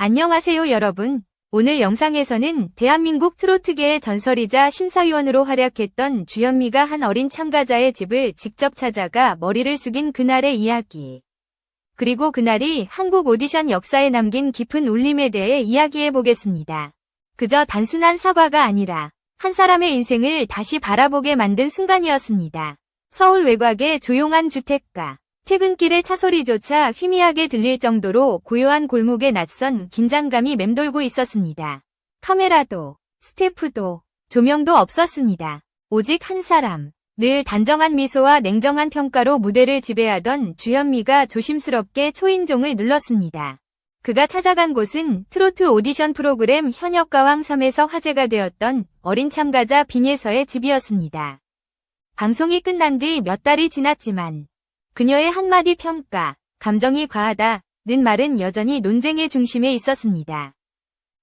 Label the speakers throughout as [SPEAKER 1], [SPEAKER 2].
[SPEAKER 1] 안녕하세요 여러분. 오늘 영상에서는 대한민국 트로트계의 전설이자 심사위원으로 활약했던 주현미가 한 어린 참가자의 집을 직접 찾아가 머리를 숙인 그날의 이야기, 그리고 그날이 한국 오디션 역사에 남긴 깊은 울림에 대해 이야기해 보겠습니다. 그저 단순한 사과가 아니라 한 사람의 인생을 다시 바라보게 만든 순간이었습니다. 서울 외곽의 조용한 주택가. 퇴근길의 차소리조차 희미하게 들릴 정도로 고요한 골목에 낯선 긴장감이 맴돌고 있었습니다. 카메라도, 스태프도, 조명도 없었습니다. 오직 한 사람, 늘 단정한 미소와 냉정한 평가로 무대를 지배하던 주현미가 조심스럽게 초인종을 눌렀습니다. 그가 찾아간 곳은 트로트 오디션 프로그램 현역가왕 3에서 화제가 되었던 어린 참가자 빈예서의 집이었습니다. 방송이 끝난 뒤 몇 달이 지났지만 그녀의 한마디 평가, 감정이 과하다는 말은 여전히 논쟁의 중심에 있었습니다.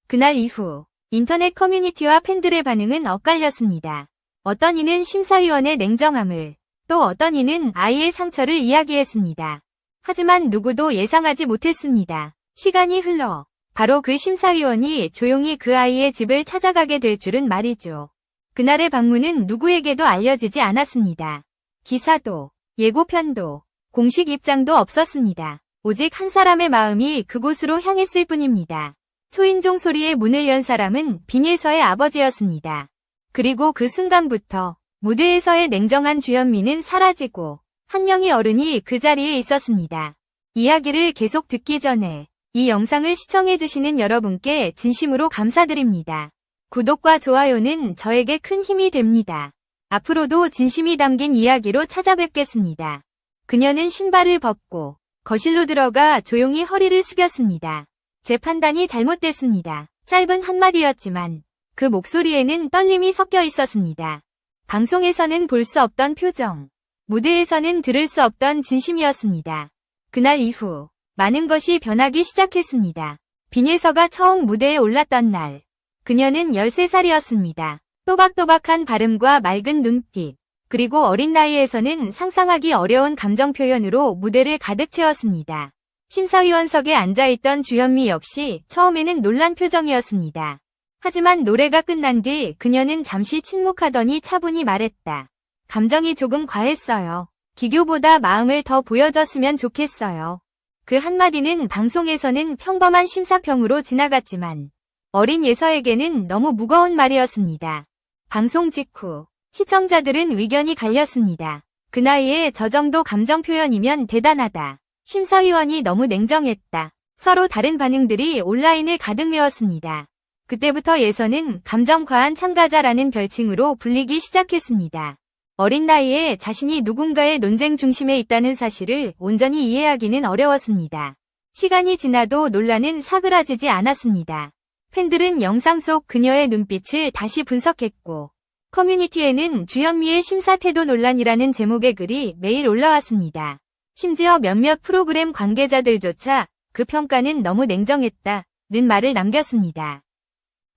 [SPEAKER 1] 그날 이후 인터넷 커뮤니티와 팬들의 반응은 엇갈렸습니다. 어떤 이는 심사위원의 냉정함을, 또 어떤 이는 아이의 상처를 이야기했습니다. 하지만 누구도 예상하지 못했습니다. 시간이 흘러 바로 그 심사위원이 조용히 그 아이의 집을 찾아가게 될 줄은 말이죠. 그날의 방문은 누구에게도 알려지지 않았습니다. 기사도, 예고편도, 공식 입장도 없었습니다. 오직 한 사람의 마음이 그곳으로 향했을 뿐입니다. 초인종 소리에 문을 연 사람은 빈예서의 아버지였습니다. 그리고 그 순간부터 무대에서의 냉정한 주현미는 사라지고 한 명의 어른이 그 자리에 있었습니다. 이야기를 계속 듣기 전에 이 영상을 시청해주시는 여러분께 진심으로 감사드립니다. 구독과 좋아요는 저에게 큰 힘이 됩니다. 앞으로도 진심이 담긴 이야기로 찾아뵙겠습니다. 그녀는 신발을 벗고 거실로 들어가 조용히 허리를 숙였습니다. 제 판단이 잘못됐습니다. 짧은 한마디였지만 그 목소리에는 떨림이 섞여 있었습니다. 방송에서는 볼 수 없던 표정, 무대에서는 들을 수 없던 진심이었습니다. 그날 이후 많은 것이 변하기 시작했습니다. 빈예서가 처음 무대에 올랐던 날, 그녀는 13살이었습니다. 또박또박한 발음과 맑은 눈빛, 그리고 어린 나이에서는 상상하기 어려운 감정 표현으로 무대를 가득 채웠습니다. 심사위원석에 앉아있던 주현미 역시 처음에는 놀란 표정이었습니다. 하지만 노래가 끝난 뒤 그녀는 잠시 침묵하더니 차분히 말했다. 감정이 조금 과했어요. 기교보다 마음을 더 보여줬으면 좋겠어요. 그 한마디는 방송에서는 평범한 심사평으로 지나갔지만 어린 예서에게는 너무 무거운 말이었습니다. 방송 직후 시청자들은 의견이 갈렸습니다. 그 나이에 저 정도 감정 표현이면 대단하다. 심사위원이 너무 냉정했다. 서로 다른 반응들이 온라인을 가득 메웠습니다. 그때부터 예서는 감정 과한 참가자라는 별칭으로 불리기 시작했습니다. 어린 나이에 자신이 누군가의 논쟁 중심에 있다는 사실을 온전히 이해하기는 어려웠습니다. 시간이 지나도 논란은 사그라지지 않았습니다. 팬들은 영상 속 그녀의 눈빛을 다시 분석했고 커뮤니티에는 주현미의 심사 태도 논란이라는 제목의 글이 매일 올라왔습니다. 심지어 몇몇 프로그램 관계자들조차 그 평가는 너무 냉정했다는 말을 남겼습니다.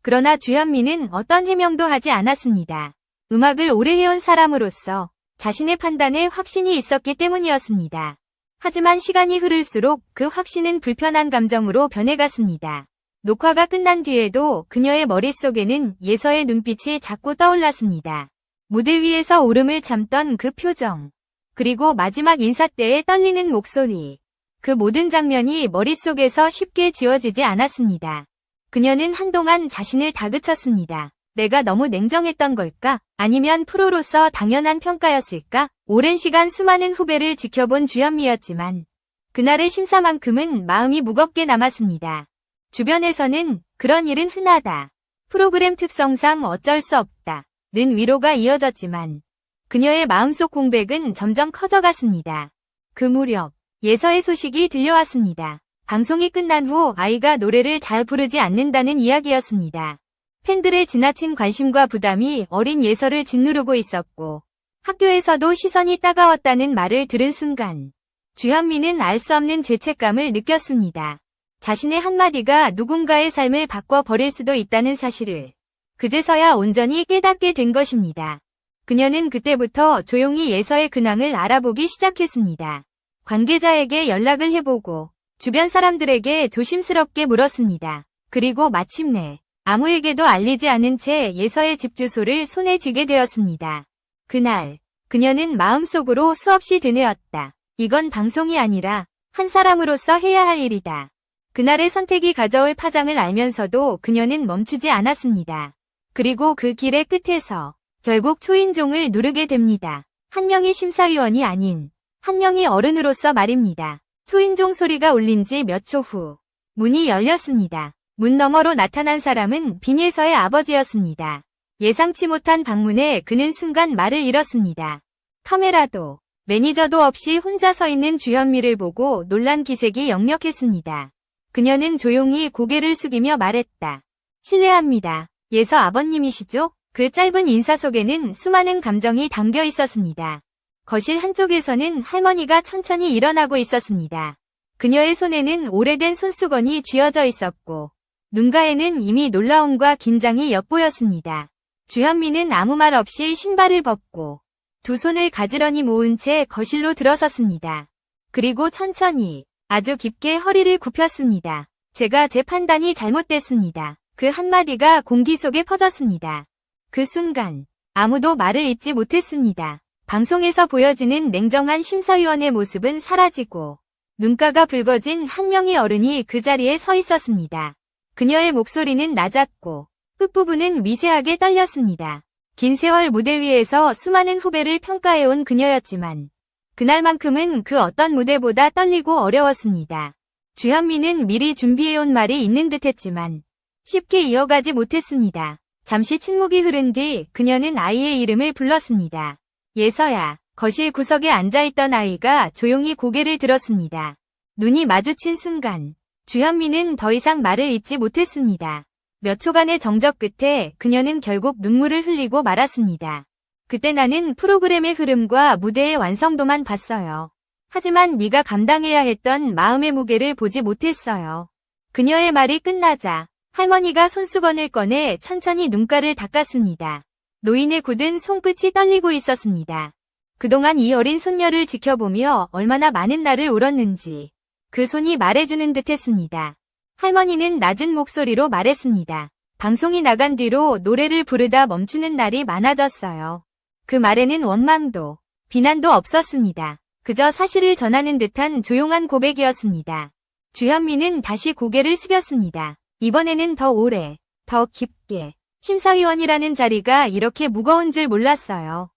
[SPEAKER 1] 그러나 주현미는 어떤 해명도 하지 않았습니다. 음악을 오래 해온 사람으로서 자신의 판단에 확신이 있었기 때문이었습니다. 하지만 시간이 흐를수록 그 확신은 불편한 감정으로 변해갔습니다. 녹화가 끝난 뒤에도 그녀의 머릿속에는 예서의 눈빛이 자꾸 떠올랐습니다. 무대 위에서 울음을 참던 그 표정, 그리고 마지막 인사 때의 떨리는 목소리, 그 모든 장면이 머릿속에서 쉽게 지워지지 않았습니다. 그녀는 한동안 자신을 다그쳤습니다. 내가 너무 냉정했던 걸까? 아니면 프로로서 당연한 평가였을까? 오랜 시간 수많은 후배를 지켜본 주현미였지만 그날의 심사만큼은 마음이 무겁게 남았습니다. 주변에서는 그런 일은 흔하다. 프로그램 특성상 어쩔 수 없다. 는 위로가 이어졌지만 그녀의 마음속 공백은 점점 커져갔습니다. 그 무렵 예서의 소식이 들려왔습니다. 방송이 끝난 후 아이가 노래를 잘 부르지 않는다는 이야기였습니다. 팬들의 지나친 관심과 부담이 어린 예서를 짓누르고 있었고 학교에서도 시선이 따가웠다는 말을 들은 순간 주현미는 알 수 없는 죄책감을 느꼈습니다. 자신의 한마디가 누군가의 삶을 바꿔버릴 수도 있다는 사실을 그제서야 온전히 깨닫게 된 것입니다. 그녀는 그때부터 조용히 예서의 근황을 알아보기 시작했습니다. 관계자에게 연락을 해보고 주변 사람들에게 조심스럽게 물었습니다. 그리고 마침내 아무에게도 알리지 않은 채 예서의 집 주소를 손에 쥐게 되었습니다. 그날 그녀는 마음속으로 수없이 되뇌었다. 이건 방송이 아니라 한 사람으로서 해야 할 일이다. 그날의 선택이 가져올 파장을 알면서도 그녀는 멈추지 않았습니다. 그리고 그 길의 끝에서 결국 초인종을 누르게 됩니다. 한 명이 심사위원이 아닌 한 명이 어른으로서 말입니다. 초인종 소리가 울린 지 몇 초 후 문이 열렸습니다. 문 너머로 나타난 사람은 빈예서의 아버지였습니다. 예상치 못한 방문에 그는 순간 말을 잃었습니다. 카메라도 매니저도 없이 혼자 서 있는 주현미를 보고 놀란 기색이 역력했습니다. 그녀는 조용히 고개를 숙이며 말했다. 실례합니다. 예서 아버님이시죠? 그 짧은 인사 속에는 수많은 감정이 담겨 있었습니다. 거실 한쪽에서는 할머니가 천천히 일어나고 있었습니다. 그녀의 손에는 오래된 손수건이 쥐어져 있었고 눈가에는 이미 놀라움과 긴장이 엿보였습니다. 주현미는 아무 말 없이 신발을 벗고 두 손을 가지런히 모은 채 거실로 들어섰습니다. 그리고 천천히 아주 깊게 허리를 굽혔습니다. 제가 제 판단이 잘못됐습니다. 그 한마디가 공기 속에 퍼졌습니다. 그 순간 아무도 말을 잇지 못했습니다. 방송에서 보여지는 냉정한 심사위원의 모습은 사라지고 눈가가 붉어진 한 명의 어른이 그 자리에 서 있었습니다. 그녀의 목소리는 낮았고 끝부분은 미세하게 떨렸습니다. 긴 세월 무대 위에서 수많은 후배를 평가해온 그녀였지만 그날만큼은 그 어떤 무대보다 떨리고 어려웠습니다. 주현미는 미리 준비해온 말이 있는 듯했지만 쉽게 이어가지 못했습니다. 잠시 침묵이 흐른 뒤 그녀는 아이의 이름을 불렀습니다. 예서야. 거실 구석에 앉아있던 아이가 조용히 고개를 들었습니다. 눈이 마주친 순간 주현미는 더 이상 말을 잇지 못했습니다. 몇 초간의 정적 끝에 그녀는 결국 눈물을 흘리고 말았습니다. 그때 나는 프로그램의 흐름과 무대의 완성도만 봤어요. 하지만 네가 감당해야 했던 마음의 무게를 보지 못했어요. 그녀의 말이 끝나자 할머니가 손수건을 꺼내 천천히 눈가를 닦았습니다. 노인의 굳은 손끝이 떨리고 있었습니다. 그동안 이 어린 손녀를 지켜보며 얼마나 많은 날을 울었는지 그 손이 말해주는 듯했습니다. 할머니는 낮은 목소리로 말했습니다. 방송이 나간 뒤로 노래를 부르다 멈추는 날이 많아졌어요. 그 말에는 원망도, 비난도 없었습니다. 그저 사실을 전하는 듯한 조용한 고백이었습니다. 주현미는 다시 고개를 숙였습니다. 이번에는 더 오래, 더 깊게. 심사위원이라는 자리가 이렇게 무거운 줄 몰랐어요.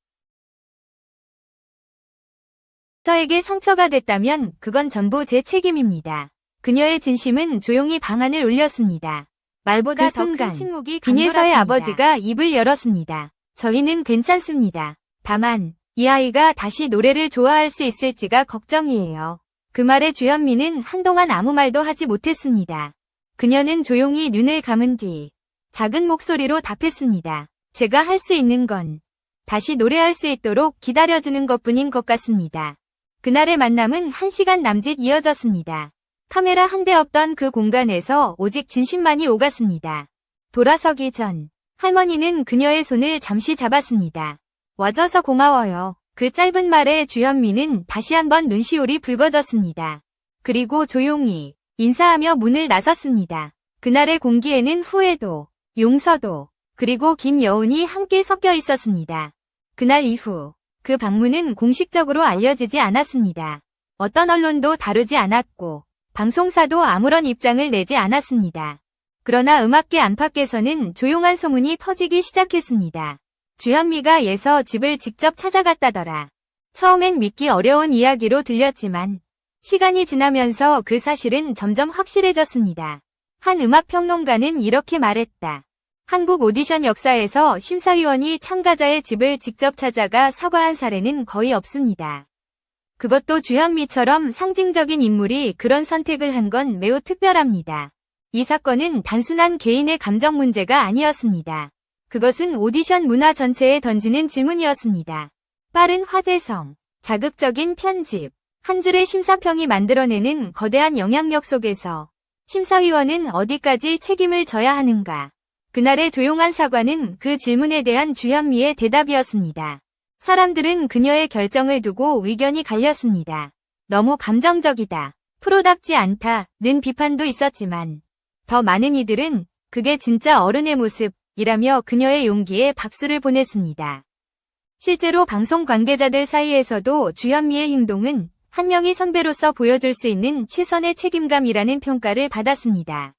[SPEAKER 1] 저에게 상처가 됐다면 그건 전부 제 책임입니다. 그녀의 진심은 조용히 방안을 울렸습니다. 말보다 더 큰 침묵이 빈예서의 아버지가 입을 열었습니다. 저희는 괜찮습니다. 다만 이 아이가 다시 노래를 좋아할 수 있을지가 걱정이에요. 그 말에 주현미는 한동안 아무 말도 하지 못했습니다. 그녀는 조용히 눈을 감은 뒤 작은 목소리로 답했습니다. 제가 할 수 있는 건 다시 노래할 수 있도록 기다려주는 것뿐인 것 같습니다. 그날의 만남은 1시간 남짓 이어졌습니다. 카메라 한 대 없던 그 공간에서 오직 진심만이 오갔습니다. 돌아서기 전 할머니는 그녀의 손을 잠시 잡았습니다. 와줘서 고마워요. 그 짧은 말에 주현미는 다시 한번 눈시울이 붉어졌습니다. 그리고 조용히 인사하며 문을 나섰습니다. 그날의 공기에는 후회도, 용서도, 그리고 긴 여운이 함께 섞여 있었습니다. 그날 이후 그 방문은 공식적으로 알려지지 않았습니다. 어떤 언론도 다루지 않았고 방송사도 아무런 입장을 내지 않았습니다. 그러나 음악계 안팎에서는 조용한 소문이 퍼지기 시작했습니다. 주현미가 예서 집을 직접 찾아갔다더라. 처음엔 믿기 어려운 이야기로 들렸지만 시간이 지나면서 그 사실은 점점 확실해졌습니다. 한 음악평론가는 이렇게 말했다. 한국 오디션 역사에서 심사위원이 참가자의 집을 직접 찾아가 사과한 사례는 거의 없습니다. 그것도 주현미처럼 상징적인 인물이 그런 선택을 한 건 매우 특별합니다. 이 사건은 단순한 개인의 감정 문제가 아니었습니다. 그것은 오디션 문화 전체에 던지는 질문이었습니다. 빠른 화제성, 자극적인 편집, 한 줄의 심사평이 만들어내는 거대한 영향력 속에서 심사위원은 어디까지 책임을 져야 하는가? 그날의 조용한 사과는 그 질문에 대한 주현미의 대답이었습니다. 사람들은 그녀의 결정을 두고 의견이 갈렸습니다. 너무 감정적이다. 프로답지 않다는 비판도 있었지만 더 많은 이들은 그게 진짜 어른의 모습이라며 그녀의 용기에 박수를 보냈습니다. 실제로 방송 관계자들 사이에서도 주현미의 행동은 한 명의 선배로서 보여줄 수 있는 최선의 책임감이라는 평가를 받았습니다.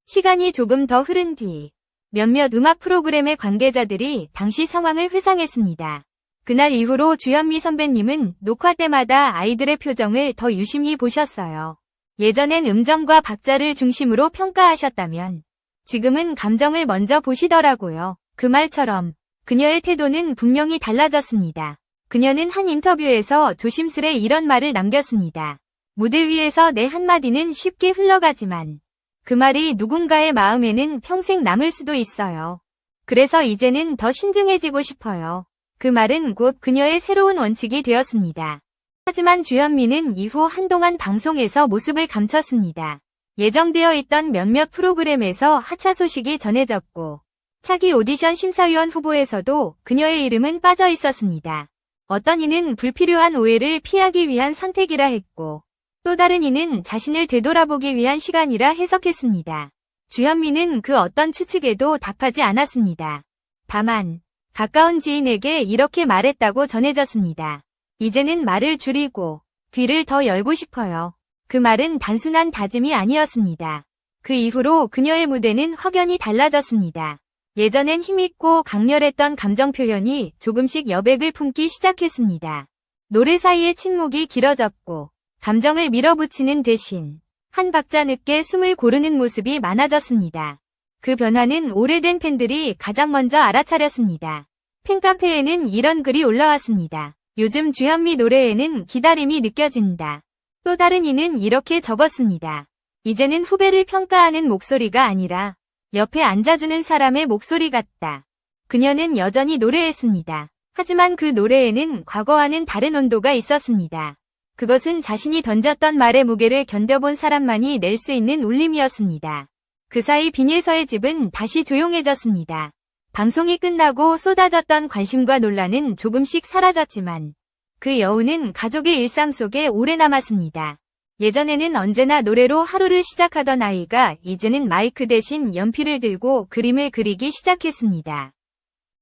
[SPEAKER 1] 시간이 조금 더 흐른 뒤 몇몇 음악 프로그램의 관계자들이 당시 상황을 회상했습니다. 그날 이후로 주현미 선배님은 녹화 때마다 아이들의 표정을 더 유심히 보셨어요. 예전엔 음정과 박자를 중심으로 평가하셨다면 지금은 감정을 먼저 보시더라고요. 그 말처럼 그녀의 태도는 분명히 달라졌습니다. 그녀는 한 인터뷰에서 조심스레 이런 말을 남겼습니다. 무대 위에서 내 한마디는 쉽게 흘러가지만 그 말이 누군가의 마음에는 평생 남을 수도 있어요. 그래서 이제는 더 신중해지고 싶어요. 그 말은 곧 그녀의 새로운 원칙이 되었습니다. 하지만 주현미는 이후 한동안 방송에서 모습을 감췄습니다. 예정되어 있던 몇몇 프로그램에서 하차 소식이 전해졌고 차기 오디션 심사위원 후보에서도 그녀의 이름은 빠져 있었습니다. 어떤 이는 불필요한 오해를 피하기 위한 선택이라 했고 또 다른 이는 자신을 되돌아보기 위한 시간이라 해석했습니다. 주현미는 그 어떤 추측에도 답하지 않았습니다. 다만 가까운 지인에게 이렇게 말했다고 전해졌습니다. 이제는 말을 줄이고 귀를 더 열고 싶어요. 그 말은 단순한 다짐이 아니었습니다. 그 이후로 그녀의 무대는 확연히 달라졌습니다. 예전엔 힘있고 강렬했던 감정 표현이 조금씩 여백을 품기 시작했습니다. 노래 사이의 침묵이 길어졌고 감정을 밀어붙이는 대신 한 박자 늦게 숨을 고르는 모습이 많아졌습니다. 그 변화는 오래된 팬들이 가장 먼저 알아차렸습니다. 팬카페에는 이런 글이 올라왔습니다. 요즘 주현미 노래에는 기다림이 느껴진다. 또 다른 이는 이렇게 적었습니다. 이제는 후배를 평가하는 목소리가 아니라 옆에 앉아주는 사람의 목소리 같다. 그녀는 여전히 노래했습니다. 하지만 그 노래에는 과거와는 다른 온도가 있었습니다. 그것은 자신이 던졌던 말의 무게를 견뎌본 사람만이 낼 수 있는 울림이었습니다. 그 사이 빈예서의 집은 다시 조용해졌습니다. 방송이 끝나고 쏟아졌던 관심과 논란은 조금씩 사라졌지만 그 여운은 가족의 일상 속에 오래 남았습니다. 예전에는 언제나 노래로 하루를 시작하던 아이가 이제는 마이크 대신 연필을 들고 그림을 그리기 시작했습니다.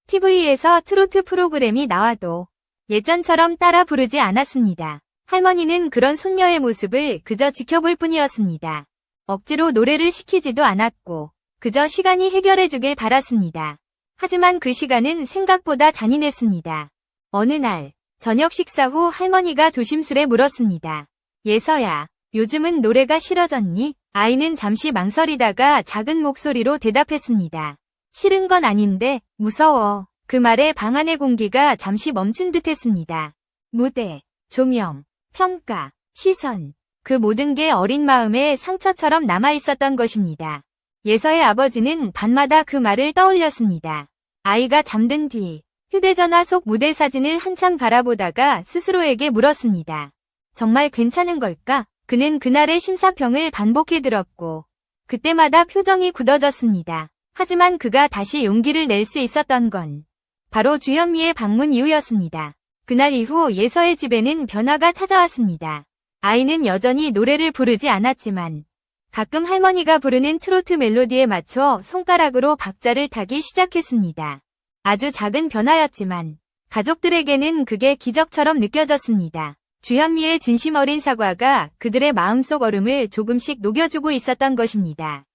[SPEAKER 1] TV에서 트로트 프로그램이 나와도 예전처럼 따라 부르지 않았습니다. 할머니는 그런 손녀의 모습을 그저 지켜볼 뿐이었습니다. 억지로 노래를 시키지도 않았고 그저 시간이 해결해주길 바랐습니다. 하지만 그 시간은 생각보다 잔인했습니다. 어느 날 저녁 식사 후 할머니가 조심스레 물었습니다. 예서야, 요즘은 노래가 싫어졌니? 아이는 잠시 망설이다가 작은 목소리로 대답했습니다. 싫은 건 아닌데 무서워. 그 말에 방 안의 공기가 잠시 멈춘 듯했습니다. 무대, 조명, 평가, 시선, 그 모든 게 어린 마음에 상처처럼 남아있었던 것입니다. 예서의 아버지는 밤마다 그 말을 떠올렸습니다. 아이가 잠든 뒤 휴대전화 속 무대 사진을 한참 바라보다가 스스로에게 물었습니다. 정말 괜찮은 걸까? 그는 그날의 심사평을 반복해 들었고 그때마다 표정이 굳어졌습니다. 하지만 그가 다시 용기를 낼 수 있었던 건 바로 주현미의 방문 이후였습니다. 그날 이후 예서의 집에는 변화가 찾아왔습니다. 아이는 여전히 노래를 부르지 않았지만 가끔 할머니가 부르는 트로트 멜로디에 맞춰 손가락으로 박자를 타기 시작했습니다. 아주 작은 변화였지만 가족들에게는 그게 기적처럼 느껴졌습니다. 주현미의 진심 어린 사과가 그들의 마음속 얼음을 조금씩 녹여주고 있었던 것입니다.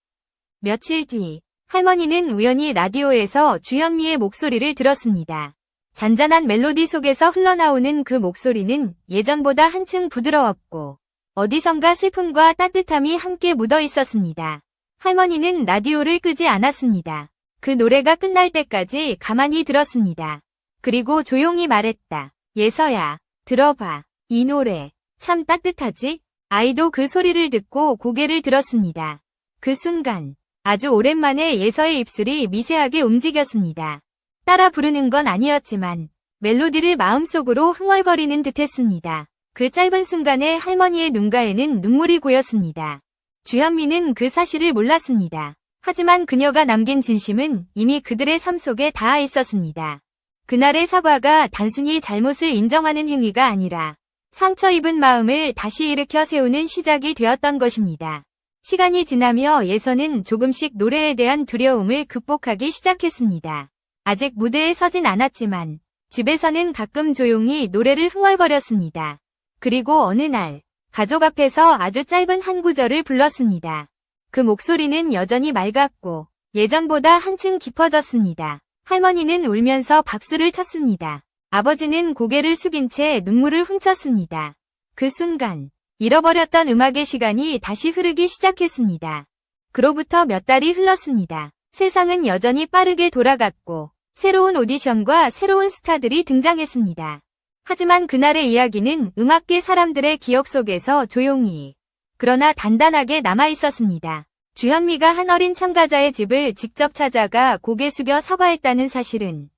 [SPEAKER 1] 며칠 뒤 할머니는 우연히 라디오에서 주현미의 목소리를 들었습니다. 잔잔한 멜로디 속에서 흘러나오는 그 목소리는 예전보다 한층 부드러웠고 어디선가 슬픔과 따뜻함이 함께 묻어 있었습니다. 할머니는 라디오를 끄지 않았습니다. 그 노래가 끝날 때까지 가만히 들었습니다. 그리고 조용히 말했다. 예서야, 들어봐. 이 노래 참 따뜻하지? 아이도 그 소리를 듣고 고개를 들었습니다. 그 순간 아주 오랜만에 예서의 입술이 미세하게 움직였습니다. 따라 부르는 건 아니었지만 멜로디를 마음속으로 흥얼거리는 듯했습니다. 그 짧은 순간에 할머니의 눈가에는 눈물이 고였습니다. 주현미는 그 사실을 몰랐습니다. 하지만 그녀가 남긴 진심은 이미 그들의 삶 속에 닿아 있었습니다. 그날의 사과가 단순히 잘못을 인정하는 행위가 아니라 상처 입은 마음을 다시 일으켜 세우는 시작이 되었던 것입니다. 시간이 지나며 예선은 조금씩 노래에 대한 두려움을 극복하기 시작했습니다. 아직 무대에 서진 않았지만 집에서는 가끔 조용히 노래를 흥얼거렸습니다. 그리고 어느 날 가족 앞에서 아주 짧은 한 구절을 불렀습니다. 그 목소리는 여전히 맑았고 예전보다 한층 깊어졌습니다. 할머니는 울면서 박수를 쳤습니다. 아버지는 고개를 숙인 채 눈물을 훔쳤습니다. 그 순간 잃어버렸던 음악의 시간이 다시 흐르기 시작했습니다. 그로부터 몇 달이 흘렀습니다. 세상은 여전히 빠르게 돌아갔고 새로운 오디션과 새로운 스타들이 등장했습니다. 하지만 그날의 이야기는 음악계 사람들의 기억 속에서 조용히 그러나 단단하게 남아있었습니다. 주현미가 한 어린 참가자의 집을 직접 찾아가 고개 숙여 사과했다는 사실은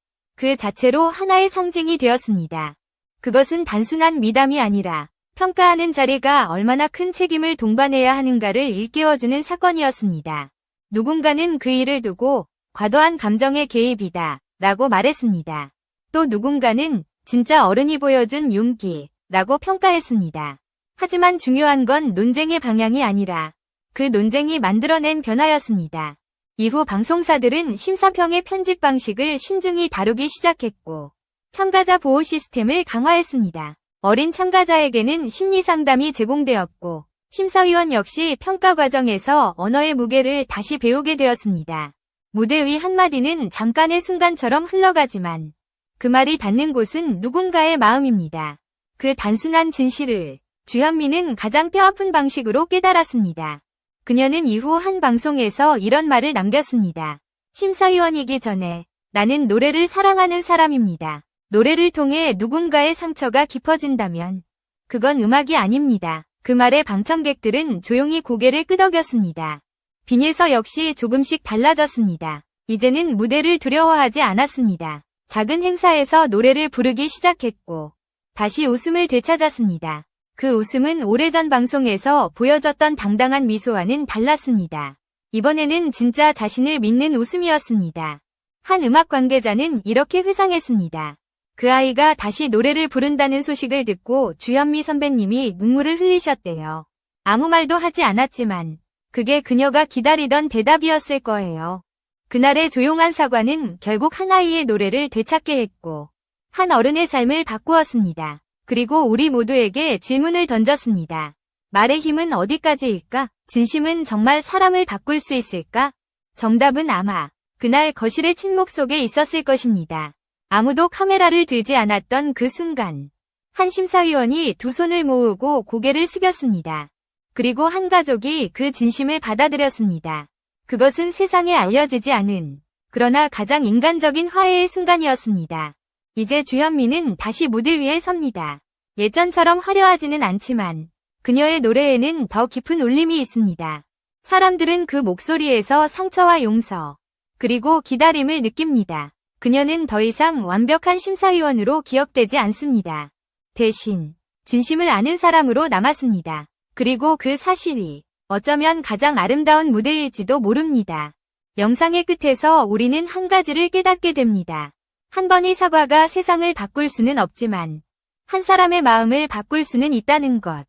[SPEAKER 1] 그 자체로 하나의 상징이 되었습니다. 그것은 단순한 미담이 아니라 평가하는 자리가 얼마나 큰 책임을 동반해야 하는가를 일깨워주는 사건이었습니다. 누군가는 그 일을 두고 과도한 감정의 개입이다 라고 말했습니다. 또 누군가는 진짜 어른이 보여준 용기 라고 평가했습니다. 하지만 중요한 건 논쟁의 방향이 아니라 그 논쟁이 만들어낸 변화였습니다. 이후 방송사들은 심사평의 편집 방식을 신중히 다루기 시작했고 참가자 보호 시스템을 강화했습니다. 어린 참가자에게는 심리상담이 제공되었고 심사위원 역시 평가 과정에서 언어의 무게를 다시 배우게 되었습니다. 무대 위 한마디는 잠깐의 순간처럼 흘러가지만 그 말이 닿는 곳은 누군가의 마음입니다. 그 단순한 진실을 주현미는 가장 뼈아픈 방식으로 깨달았습니다. 그녀는 이후 한 방송에서 이런 말을 남겼습니다. 심사위원이기 전에 나는 노래를 사랑하는 사람입니다. 노래를 통해 누군가의 상처가 깊어진다면 그건 음악이 아닙니다. 그 말에 방청객들은 조용히 고개를 끄덕였습니다. 빈예서 역시 조금씩 달라졌습니다. 이제는 무대를 두려워하지 않았습니다. 작은 행사에서 노래를 부르기 시작했고 다시 웃음을 되찾았습니다. 그 웃음은 오래전 방송에서 보여줬던 당당한 미소와는 달랐습니다. 이번에는 진짜 자신을 믿는 웃음이었습니다. 한 음악 관계자는 이렇게 회상했습니다. 그 아이가 다시 노래를 부른다는 소식을 듣고 주현미 선배님이 눈물을 흘리셨대요. 아무 말도 하지 않았지만 그게 그녀가 기다리던 대답이었을 거예요. 그날의 조용한 사과는 결국 한 아이의 노래를 되찾게 했고 한 어른의 삶을 바꾸었습니다. 그리고 우리 모두에게 질문을 던졌습니다. 말의 힘은 어디까지일까? 진심은 정말 사람을 바꿀 수 있을까? 정답은 아마 그날 거실의 침묵 속에 있었을 것입니다. 아무도 카메라를 들지 않았던 그 순간 한 심사위원이 두 손을 모으고 고개를 숙였습니다. 그리고 한 가족이 그 진심을 받아들였습니다. 그것은 세상에 알려지지 않은 그러나 가장 인간적인 화해의 순간이었습니다. 이제 주현미는 다시 무대 위에 섭니다. 예전처럼 화려하지는 않지만 그녀의 노래에는 더 깊은 울림이 있습니다. 사람들은 그 목소리에서 상처와 용서 그리고 기다림을 느낍니다. 그녀는 더 이상 완벽한 심사위원으로 기억되지 않습니다. 대신 진심을 아는 사람으로 남았습니다. 그리고 그 사실이 어쩌면 가장 아름다운 무대일지도 모릅니다. 영상의 끝에서 우리는 한 가지를 깨닫게 됩니다. 한 번의 사과가 세상을 바꿀 수는 없지만 한 사람의 마음을 바꿀 수는 있다는 것.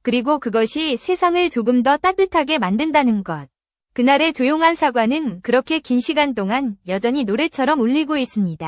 [SPEAKER 1] 그리고 그것이 세상을 조금 더 따뜻하게 만든다는 것. 그날의 조용한 사과는 그렇게 긴 시간 동안 여전히 노래처럼 울리고 있습니다.